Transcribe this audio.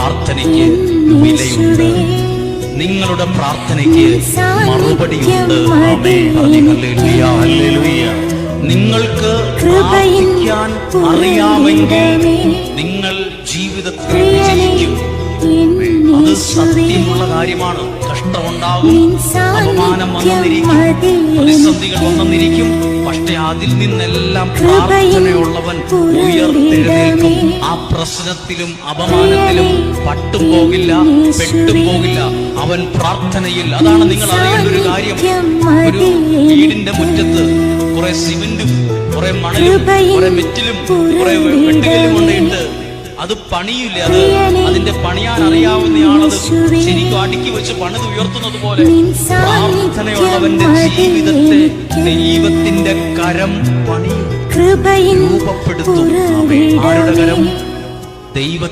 പ്രാർത്ഥനയ്ക്ക് വിലയുണ്ട്. നിങ്ങളുടെ പ്രാർത്ഥനയ്ക്ക് മറുപടിയുണ്ട്. ആമേൻ. Hallelujah, hallelujah. നിങ്ങൾക്ക് പ്രാർത്ഥിക്കാൻ അറിയാമെങ്കിൽ നിങ്ങൾ ജീവിതത്തിൽ വിജയിക്കും. അത് സത്യമുള്ള കാര്യമാണ്. കഷ്ടമുണ്ടാകും, അപമാനം വന്നെന്നിരിക്കും, പ്രതിസന്ധികൾ വന്നെന്നിരിക്കും. പക്ഷെ അതിൽ നിന്നെല്ലാം പ്രാർത്ഥനയുള്ളവൻ ഉയർത്തെഴുന്നേൽക്കും. ആ പ്രശ്നത്തിലും അപമാനത്തിലും പട്ടും പോകില്ല, പെട്ടും പോകില്ല. അവൻ പ്രാർത്ഥനയിൽ. അതാണ് നിങ്ങൾ അറിയേണ്ട ഒരു കാര്യം. ഒരു വീടിന്റെ മുറ്റത്ത് കുറെ സിമെന്റും കുറെ മണലും കുറെ മെറ്റിലും കുറെ വെട്ടുകല്ലും കൊണ്ടിട്ട് അത് പണിയില്ല. അതിന്റെ പണിയാൻ അറിയാവുന്നയാളത് ശരിക്കും അടുക്കി വെച്ച് പണിത് ഉയർത്തുന്നത് പോലെ പ്രാർത്ഥനയുള്ളവന്റെ ജീവിതത്തെ ദൈവത്തിന്റെ കരം പണി രൂപപ്പെടുത്തും. ആരുടെ കരം? ദൈവ